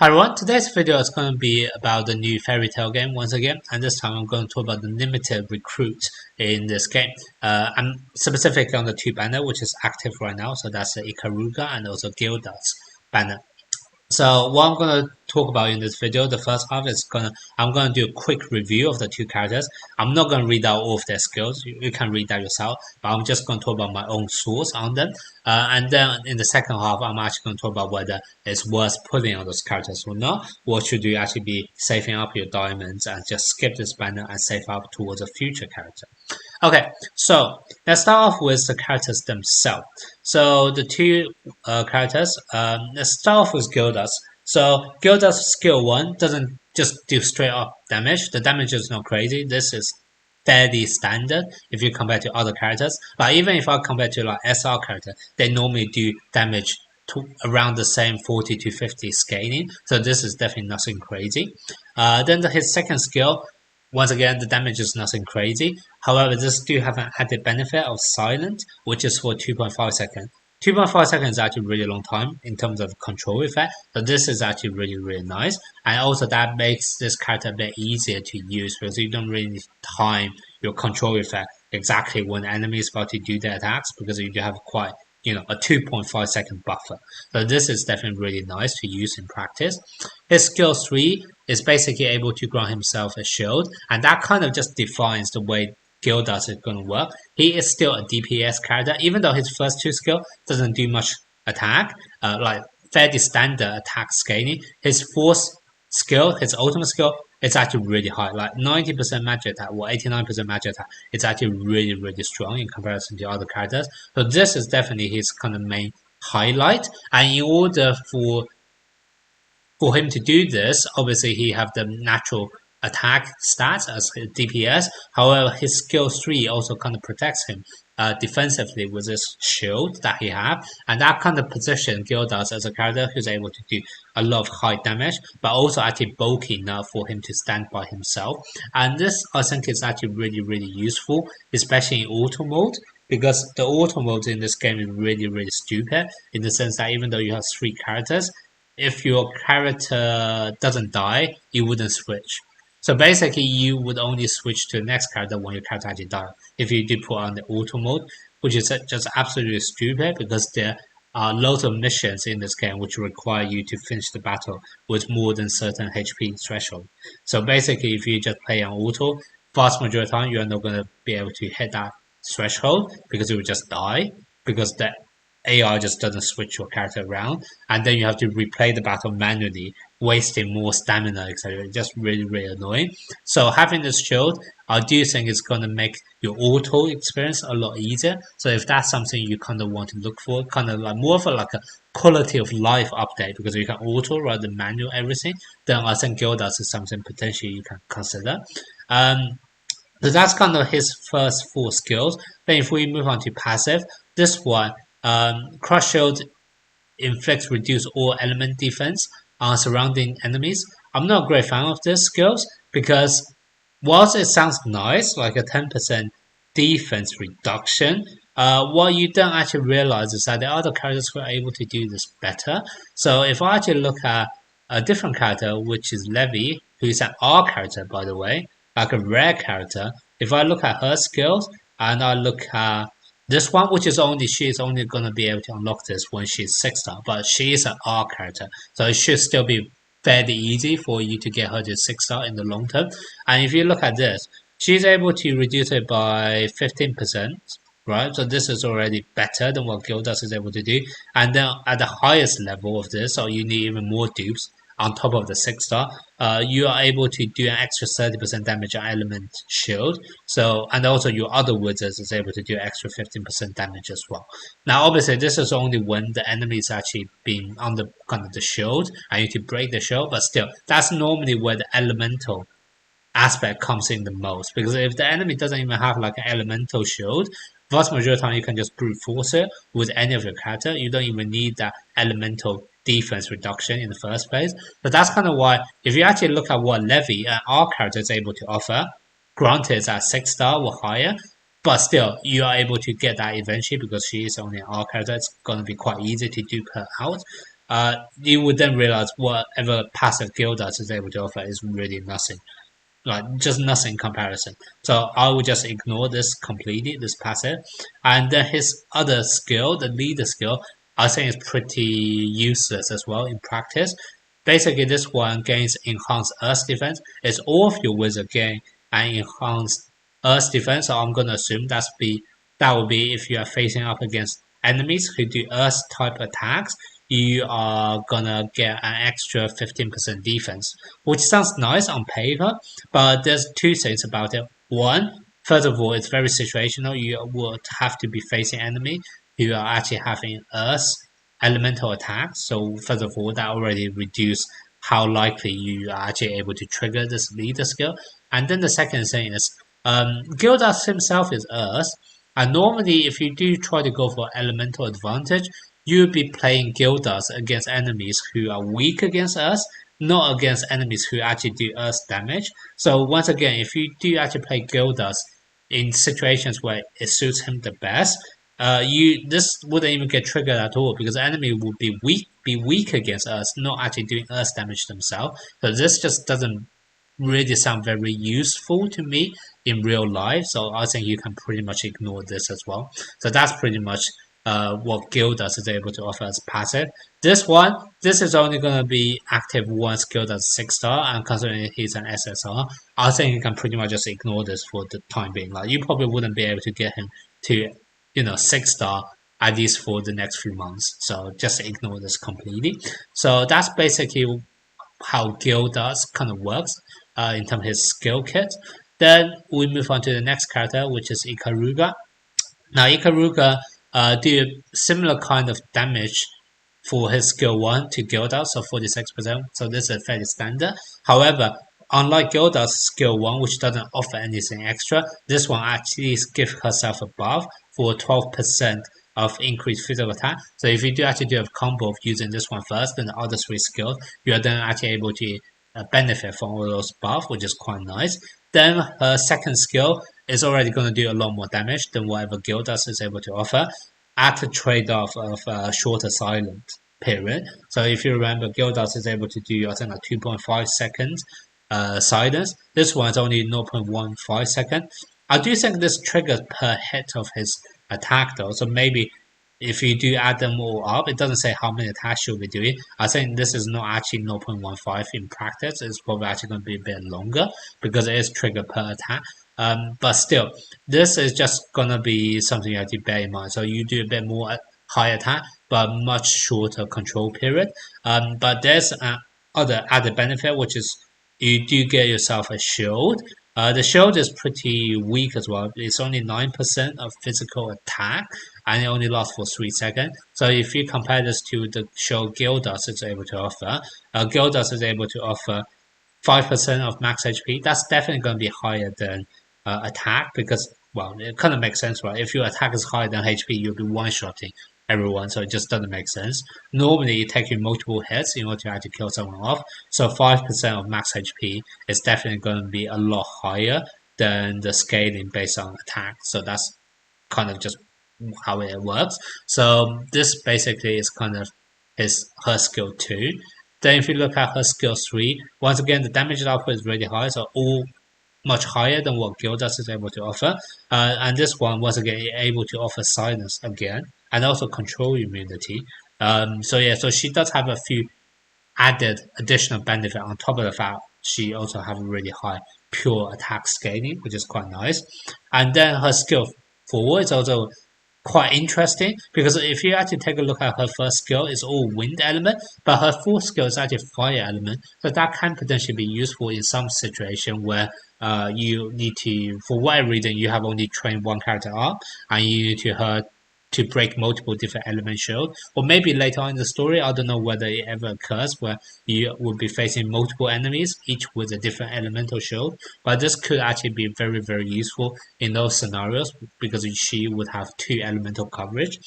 Hi everyone, today's video is going to be about the new fairy tale game once again, and this time I'm going to talk about the limited recruit in this game. I'm specifically on the two banner which is active right now, so that's the Ikaruga and also Gildarts banner. So what I'm gonna talk about in this video, the first half is I'm gonna do a quick review of the two characters. I'm not gonna read out all of their skills. You can read that yourself, but I'm just gonna talk about my own source on them. And then in the second half, I'm actually gonna talk about whether it's worth putting on those characters or not. Or should you actually be saving up your diamonds and just skip this banner and save up towards a future character? Okay, so let's start off with the characters themselves. So the two characters, let's start off with Gildarts. So Gildarts skill 1 doesn't just do straight up damage. The damage is not crazy. This is fairly standard if you compare to other characters. But even if I compare to like SR character, they normally do damage to around the same 40 to 50 scaling. So this is definitely nothing crazy. Then his second skill, once again, the damage is nothing crazy. However, this do have an added benefit of silent, which is for 2.5 seconds. 2.5 seconds is actually a really long time in terms of control effect. So this is actually really nice. And also that makes this character a bit easier to use because you don't really time your control effect exactly when the enemy is about to do their attacks because you do have quite a 2.5 second buffer. So this is definitely really nice to use in practice. His skill 3 is basically able to grant himself a shield, and that kind of just defines the way Gildarts is going to work. He is still a DPS character, even though his first two skill doesn't do much attack, like fairly standard attack scaling. His fourth skill, his ultimate skill, it's actually really high, like 90% magic attack or 89% magic attack. It's actually really strong in comparison to other characters. So this is definitely his kind of main highlight. And in order for him to do this, obviously he have the natural attack stats as DPS. However, his skill 3 also kind of protects him defensively with this shield that he have, and that kind of position Gildarts as a character who's able to do a lot of high damage, but also actually bulky enough for him to stand by himself. And this I think is actually really useful, especially in auto mode, because the auto mode in this game is really stupid in the sense that even though you have 3 characters, if your character doesn't die, you wouldn't switch. So basically, you would only switch to the next character when your character actually dies. If you do put on the auto mode, which is just absolutely stupid because there are loads of missions in this game which require you to finish the battle with more than certain HP threshold. So basically, if you just play on auto, vast majority of the time you are not going to be able to hit that threshold because you will just die because the AI just doesn't switch your character around, and then you have to replay the battle manually, wasting more stamina, etc. Just really annoying. So having this shield, I do think is going to make your auto experience a lot easier. So if that's something you kind of want to look for, kind of like more of a quality of life update because you can auto rather than manual everything, then I think Gildarts is something potentially you can consider. So that's kind of his first 4 skills. Then if we move on to passive, this one, Crush Shield inflicts reduce all element defense on surrounding enemies. I'm not a great fan of this skills because whilst it sounds nice, like a 10% defense reduction, what you don't actually realize is that the other characters were able to do this better. So if I actually look at a different character, which is Levy, who is an R character, by the way, like a rare character, if I look at her skills and I look at this one, which is she is only going to be able to unlock this when she's 6-star, but she is an R character, so it should still be fairly easy for you to get her to 6-star in the long term. And if you look at this, she's able to reduce it by 15%, right? So this is already better than what Gildarts is able to do. And then at the highest level of this, so you need even more dupes on top of the 6-star, you are able to do an extra 30% damage on element shield. So, and also your other wizards is able to do extra 15% damage as well. Now, obviously, this is only when the enemy is actually being under kind of the shield, and you need to break the shield. But still, that's normally where the elemental aspect comes in the most, because if the enemy doesn't even have like an elemental shield, vast majority of the time you can just brute force it with any of your character. You don't even need that elemental defense reduction in the first place. But that's kind of why, if you actually look at what Levy, our character, is able to offer, granted it's at 6-star or higher, but still you are able to get that eventually because she is only an R character. It's going to be quite easy to dupe her out. you would then realize whatever passive Gildarts is able to offer is really nothing, like just nothing in comparison. So I would just ignore this completely, this passive. And then his other skill, the leader skill, I think is pretty useless as well in practice. Basically, this one gains enhanced Earth defense. It's all of your wizard gain an enhanced Earth defense. So I'm gonna assume that will be if you are facing up against enemies who do Earth type attacks, you are gonna get an extra 15% defense, which sounds nice on paper, but there's two things about it. One, first of all, it's very situational. You would have to be facing enemy who are actually having Earth elemental attacks. So first of all, that already reduces how likely you are actually able to trigger this leader skill. And then the second thing is, Gildas himself is Earth, and normally if you do try to go for elemental advantage, you'll be playing Gildas against enemies who are weak against Earth, not against enemies who actually do Earth damage. So once again, if you do actually play Gildas in situations where it suits him the best, you this wouldn't even get triggered at all because the enemy would be weak against us, not actually doing Earth damage themselves. So this just doesn't really sound very useful to me in real life. So I think you can pretty much ignore this as well. So that's pretty much what Gildas is able to offer as passive. This is only going to be active once Gildas 6-star, and considering he's an SSR, I think you can pretty much just ignore this for the time being. Like you probably wouldn't be able to get him to 6-star at least for the next few months. So just ignore this completely. So that's basically how Gildarts kind of works in terms of his skill kit. Then we move on to the next character, which is Ikaruga. Now Ikaruga do a similar kind of damage for his skill 1 to Gildarts, so 46%. So this is fairly standard. However, unlike Gildarts skill 1, which doesn't offer anything extra, this one actually gives herself a buff for 12% of increased physical attack. So if you do actually do a combo of using this one first, then the other 3 skills, you are then actually able to benefit from all those buffs, which is quite nice. Then her second skill is already going to do a lot more damage than whatever Gildarts is able to offer at the trade-off of a shorter silent period. So if you remember, Gildarts is able to do, I think, like 2.5 seconds silence. This one is only 0.15 seconds. I do think this triggers per hit of his attack though, so maybe if you do add them all up, it doesn't say how many attacks you'll be doing. I think this is not actually 0.15 in practice. It's probably actually going to be a bit longer because it is triggered per attack. But still, this is just going to be something you have to bear in mind. So you do a bit more high attack, but much shorter control period. But there's other added benefit, which is you do get yourself a shield. The shield is pretty weak as well. It's only 9% of physical attack, and it only lasts for 3 seconds. So if you compare this to the shield Gildarts is able to offer, Gildarts is able to offer 5% of max HP. That's definitely going to be higher than attack because, well, it kind of makes sense, right? If your attack is higher than HP, you'll be one-shotting everyone, so it just doesn't make sense. Normally, it takes you multiple hits in order to actually kill someone off. So 5% of max HP is definitely going to be a lot higher than the scaling based on attack. So that's kind of just how it works. So this basically is kind of her skill 2. Then if you look at her skill 3, once again the damage output is really high, so all much higher than what Gildarts is able to offer. And this one, once again, is able to offer silence again, and also control immunity. So she does have a few added additional benefit on top of the fact she also have a really high pure attack scaling, which is quite nice. And then her skill 4 is also quite interesting because if you actually take a look at her first skill, it's all wind element, but her fourth skill is actually fire element. So that can potentially be useful in some situation where you need to, for whatever reason, you have only trained one character up and you need to break multiple different element shields. Or maybe later on in the story, I don't know whether it ever occurs where you will be facing multiple enemies, each with a different elemental shield. But this could actually be very, very useful in those scenarios because she would have 2 elemental coverage.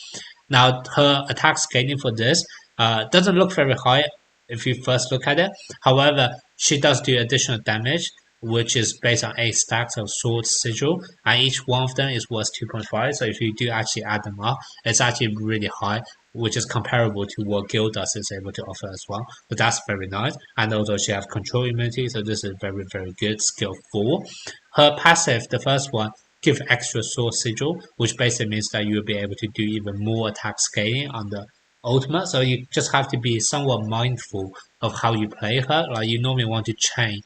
Now, her attack scaling for this doesn't look very high if you first look at it. However, she does do additional damage which is based on 8 stacks of sword sigil, and each one of them is worth 2.5. So if you do actually add them up, it's actually really high, which is comparable to what Gildarts is able to offer as well. But that's very nice. And also she has control immunity, so this is very, very good. Skill 4. Her passive, the first one, give extra sword sigil, which basically means that you'll be able to do even more attack scaling on the ultimate. So you just have to be somewhat mindful of how you play her. Like you normally want to chain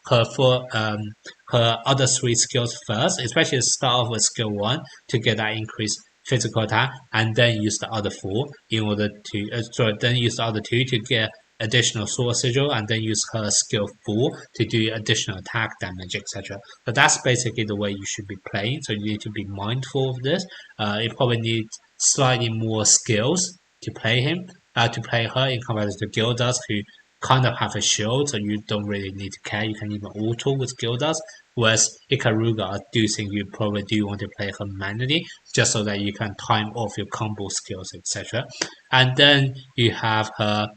her for her other 3 skills first, especially start off with skill 1 to get that increased physical attack, and then use the other 4 in order to then use the other 2 to get additional sword sigil, and then use her skill 4 to do additional attack damage, etc. So that's basically the way you should be playing. So you need to be mindful of this. You probably need slightly more skills to play her in comparison to Gildarts, who kind of have a shield, so you don't really need to care. You can even auto with Gildarts. Whereas Ikaruga, I do think you probably do want to play her manually, just so that you can time off your combo skills, etc. And then you have her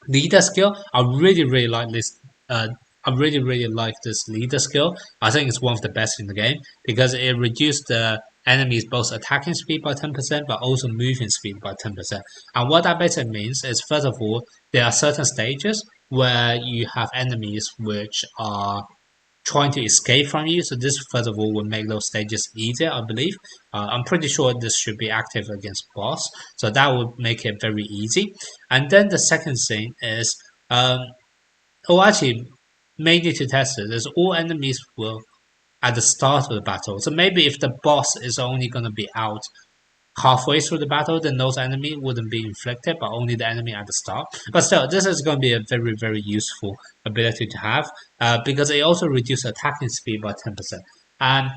leader skill. I really like this. I really like this leader skill. I think it's one of the best in the game because it reduces the enemy's both attacking speed by 10%, but also moving speed by 10%. And what that basically means is, first of all, there are certain stages where you have enemies which are trying to escape from you. So this, first of all, will make those stages easier, I believe. I'm pretty sure this should be active against boss, so that would make it very easy. And then the second thing is, actually, mainly to test it, is all enemies will at the start of the battle. So maybe if the boss is only going to be out halfway through the battle, then those enemy wouldn't be inflicted, but only the enemy at the start. But still, this is going to be a very, very useful ability to have because it also reduces attacking speed by 10%. And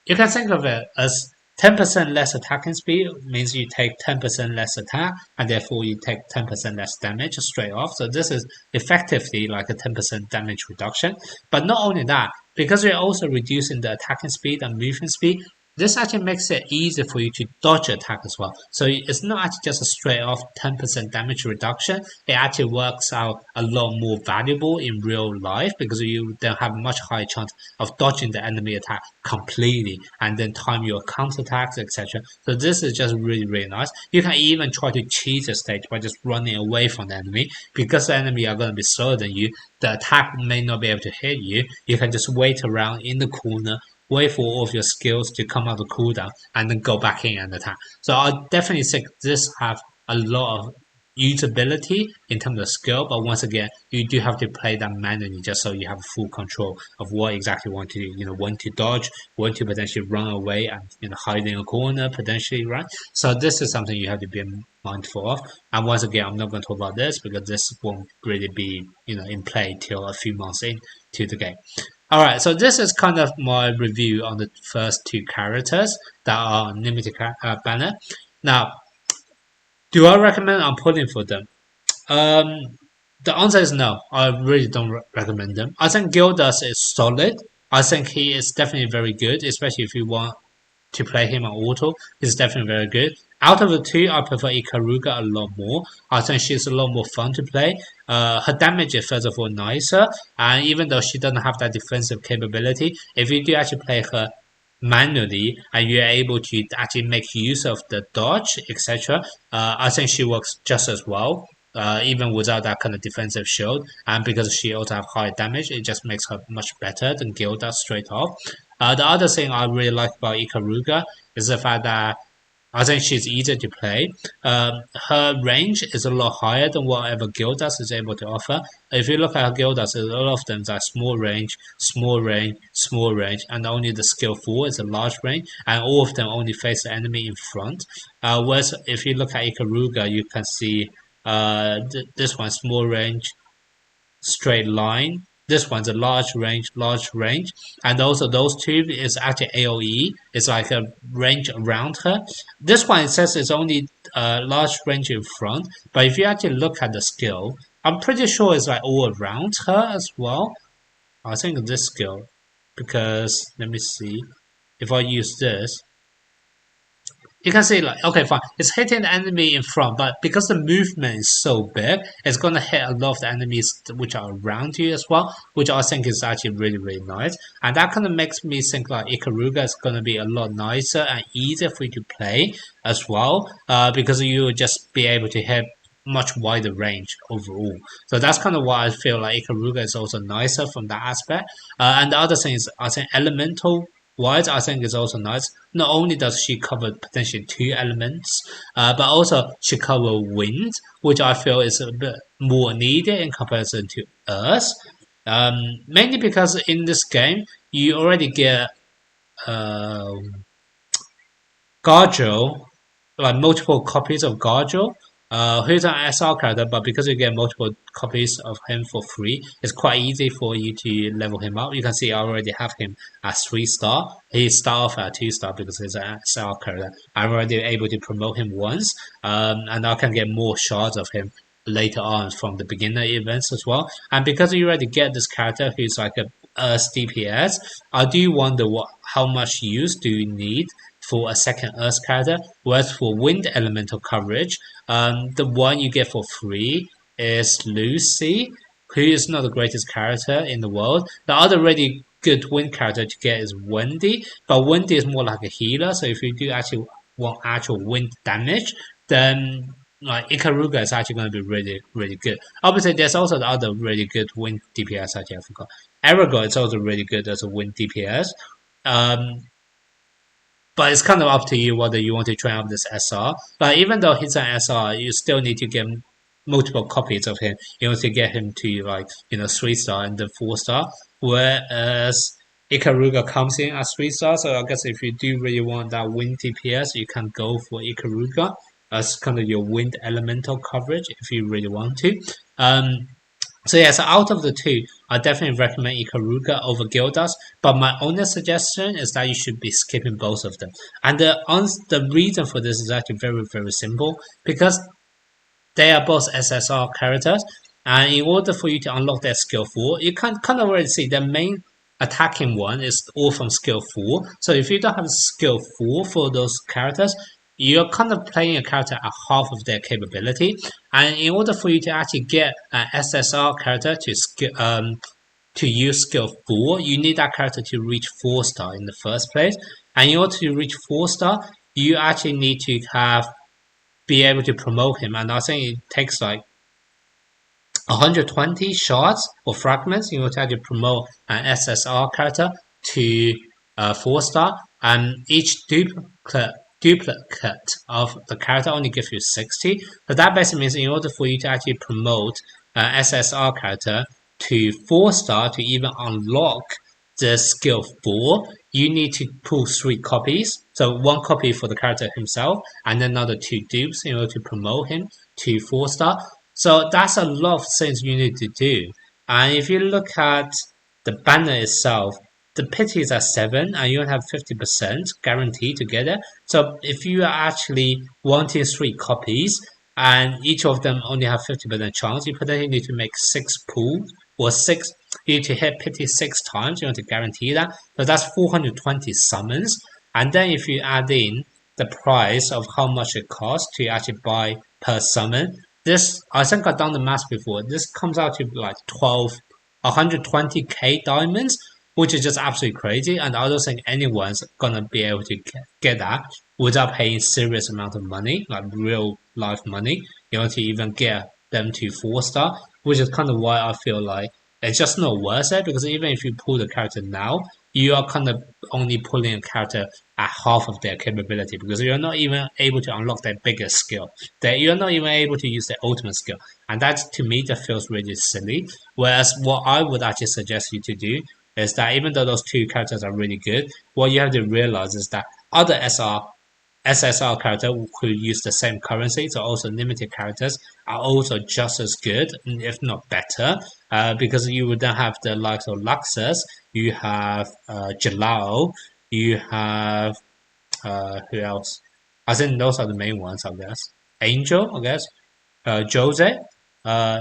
you can think of it as 10% less attacking speed means you take 10% less attack, and therefore you take 10% less damage straight off. So this is effectively like a 10% damage reduction. But not only that, because you're also reducing the attacking speed and movement speed, this actually makes it easier for you to dodge attack as well. So it's not actually just a straight off 10% damage reduction. It actually works out a lot more valuable in real life because you then have a much higher chance of dodging the enemy attack completely and then time your counterattacks, etc. So this is just really, really nice. You can even try to cheat the stage by just running away from the enemy. Because the enemy are going to be slower than you, the attack may not be able to hit you. You can just wait around in the corner, wait for all of your skills to come out of cooldown, and then go back in and attack. So I definitely think this have a lot of usability in terms of skill, but once again, you do have to play that manually just so you have full control of what exactly you want to do. When to dodge, when to potentially run away and hide in a corner potentially, right? So this is something you have to be mindful of. And once again, I'm not going to talk about this because this won't really be in play till a few months into the game. Alright, so this is kind of my review on the first 2 characters that are on limited banner. Now, do I recommend I'm pulling for them? The answer is no. I really don't recommend them. I think Gildarts is solid. I think he is definitely very good, especially if you want to play him on auto. He's definitely very good. Out of the 2, I prefer Ikaruga a lot more. I think she's a lot more fun to play. Her damage is first of all nicer, and even though she doesn't have that defensive capability, if you do actually play her manually and you're able to actually make use of the dodge, etc., I think she works just as well. Even without that kind of defensive shield, and because she also have high damage, it just makes her much better than Gildarts straight off. The other thing I really like about Ikaruga is the fact that I think she's easier to play. Her range is a lot higher than whatever Gildarts is able to offer. If you look at Gildarts, a lot of them are small range, small range, small range, and only the skill 4 is a large range, and all of them only face the enemy in front. Whereas if you look at Ikaruga, you can see this one small range, straight line. This one's a large range, and also those 2 is actually AOE. It's like a range around her. This one, it says it's only large range in front, but if you actually look at the skill, I'm pretty sure it's like all around her as well. I think this skill, because let me see, if I use this, you can see like, okay, fine, it's hitting the enemy in front, but because the movement is so big, it's gonna hit a lot of the enemies which are around you as well, which I think is actually really, really nice. And that kind of makes me think like Ikaruga is gonna be a lot nicer and easier for you to play as well, because you will just be able to hit much wider range overall. So that's kind of why I feel like Ikaruga is also nicer from that aspect. And the other thing is, I think elemental wise, I think is also nice. Not only does she cover potentially two elements, but also she cover wind, which I feel is a bit more needed in comparison to earth. Mainly because in this game you already get um Garjo, like multiple copies of Garjo. Who's an SR character, but because you get multiple copies of him for free, it's quite easy for you to level him up. You can see I already have him at 3 star. He start off at 2 star because he's an SR character. I'm already able to promote him once, and I can get more shards of him later on from the beginner events as well. And because you already get this character who's like a DPS, I do wonder how much use do you need for a second Earth character. Whereas for Wind Elemental coverage, the one you get for free is Lucy, who is not the greatest character in the world. The other really good Wind character to get is Wendy, but Wendy is more like a healer. So if you do actually want actual Wind damage, then like Ikaruga is actually going to be really, really good. Obviously, there's also the other really good Wind DPS. Actually, I forgot. Arago is also really good as a Wind DPS. Um, but it's kind of up to you whether you want to train up this SR. But even though he's an SR, you still need to get multiple copies of him in order to get him to like 3 star and then 4 star. Whereas Ikaruga comes in as 3 star, so I guess if you do really want that wind DPS, you can go for Ikaruga as kind of your wind elemental coverage if you really want to. So yeah, so out of the two, I definitely recommend Ikaruga over Gildarts. But my only suggestion is that you should be skipping both of them. And the reason for this is actually very, very simple. Because they are both SSR characters, and in order for you to unlock their skill 4, you can kind of already see the main attacking one is all from skill 4. So if you don't have skill 4 for those characters, you're kind of playing a character at half of their capability. And in order for you to actually get an SSR character to use skill 4, you need that character to reach 4 star in the first place. And in order to reach 4 star, you actually need to be able to promote him. And I think it takes like 120 shards or fragments in order to promote an SSR character to 4 star, and each duplicate of the character only gives you 60. So that basically means in order for you to actually promote an SSR character to 4 star to even unlock the skill 4, you need to pull 3 copies. So 1 copy for the character himself, and then another 2 dupes in order to promote him to 4 star. So that's a lot of things you need to do. And if you look at the banner itself, the pity is at 7 and you have 50% guaranteed to get it. So if you are actually wanting 3 copies and each of them only have 50% chance, you potentially need to make 6 pulls or 6, you need to hit pity 6 times, you want to guarantee that. So that's 420 summons. And then if you add in the price of how much it costs to actually buy per summon, this, I think I've done the math before, this comes out to like 120k diamonds, which is just absolutely crazy. And I don't think anyone's gonna be able to get that without paying serious amount of money, like real life money, in order to even get them to 4 star, which is kind of why I feel like it's just not worth it. Because even if you pull the character now, you are kind of only pulling a character at half of their capability, because you're not even able to unlock their biggest skill. That you're not even able to use their ultimate skill, and that to me that feels really silly. Whereas what I would actually suggest you to do is that even though those two characters are really good, what you have to realize is that other SSR character who use the same currency, so also limited characters, are also just as good, if not better, because you would then have the likes of Luxus, you have Jalal, you have who else? I think those are the main ones, I guess. Angel, I guess. Jose,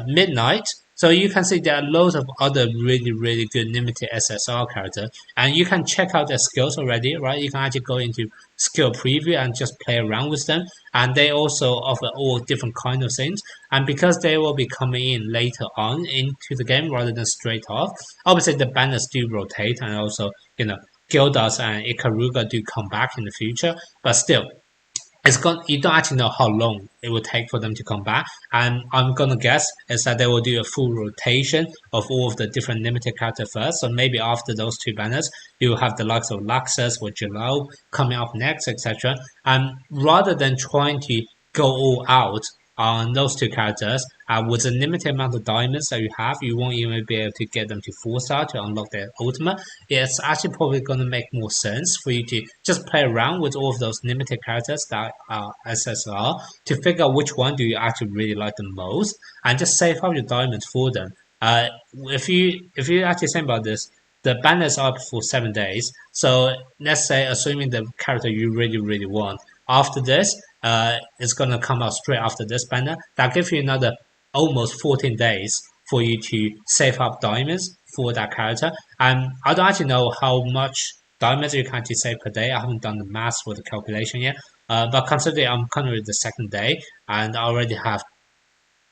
Midnight. So you can see there are loads of other really good limited SSR characters, and you can check out their skills already, right? You can actually go into skill preview and just play around with them, and they also offer all different kind of things. And because they will be coming in later on into the game rather than straight off, obviously the banners do rotate, and also Gildarts and Ikaruga do come back in the future, but still you don't actually know how long it will take for them to come back, and I'm gonna guess is that they will do a full rotation of all of the different limited characters first. So maybe after those two banners you will have the likes of Laxus or Jalal coming up next, etc. And rather than trying to go all out on those two characters, with the limited amount of diamonds that you have, you won't even be able to get them to 4-star to unlock their ultimate. It's actually probably going to make more sense for you to just play around with all of those limited characters that are SSR to figure out which one do you actually really like the most, and just save up your diamonds for them. If you actually think about this, the banners are up for 7 days. So let's say, assuming the character you really want, after this, it's gonna come out straight after this banner. That gives you another almost 14 days for you to save up diamonds for that character. And I don't actually know how much diamonds you can actually save per day. I haven't done the math for the calculation yet. But considering I'm currently the second day and I already have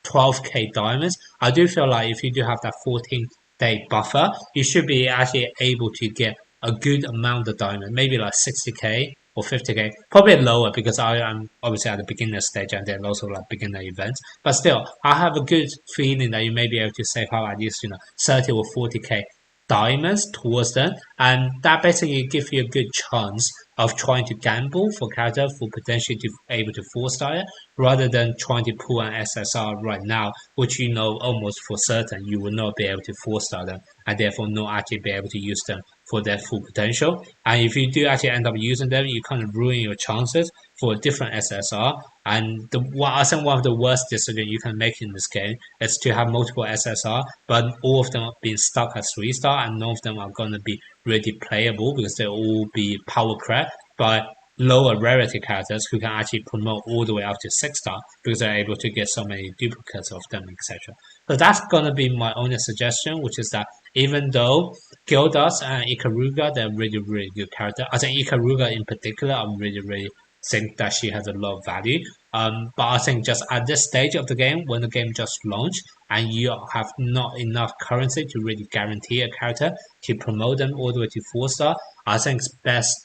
12k diamonds, I do feel like if you do have that 14-day buffer, you should be actually able to get a good amount of diamond, maybe like 60k or 50k, probably lower because I am obviously at the beginner stage and then also like beginner events. But still, I have a good feeling that you may be able to save out at least 30 or 40k diamonds towards them, and that basically gives you a good chance of trying to gamble for character for potentially to able to 4-star it, rather than trying to pull an SSR right now, which you know almost for certain you will not be able to 4-star them, and therefore not actually be able to use them for their full potential. And if you do actually end up using them, you kind of ruin your chances for a different SSR. And I think one of the worst decisions you can make in this game is to have multiple SSR, but all of them are being stuck at 3-star, and none of them are going to be really playable because they'll all be power crept by lower rarity characters who can actually promote all the way up to 6-star because they're able to get so many duplicates of them, etc. So that's gonna be my only suggestion, which is that even though Gildarts and Ikaruga, they're really good character. I think Ikaruga in particular, I really think that she has a lot of value. But I think just at this stage of the game, when the game just launched and you have not enough currency to really guarantee a character to promote them all the way to 4-star, I think it's best,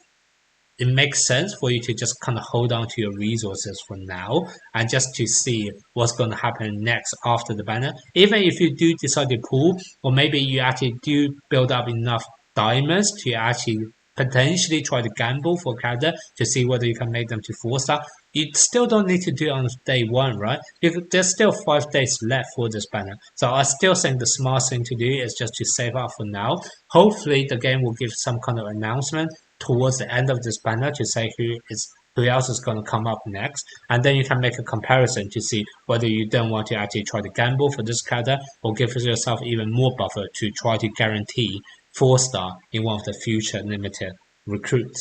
it makes sense for you to just kind of hold on to your resources for now and just to see what's going to happen next after the banner. Even if you do decide to pull, or maybe you actually do build up enough diamonds to actually potentially try to gamble for a character to see whether you can make them to 4-star, you still don't need to do it on day one, right? There's still 5 days left for this banner. So I still think the smart thing to do is just to save up for now. Hopefully the game will give some kind of announcement towards the end of this banner to say who else is going to come up next, and then you can make a comparison to see whether you don't want to actually try to gamble for this character or give yourself even more buffer to try to guarantee 4-star in one of the future limited recruits.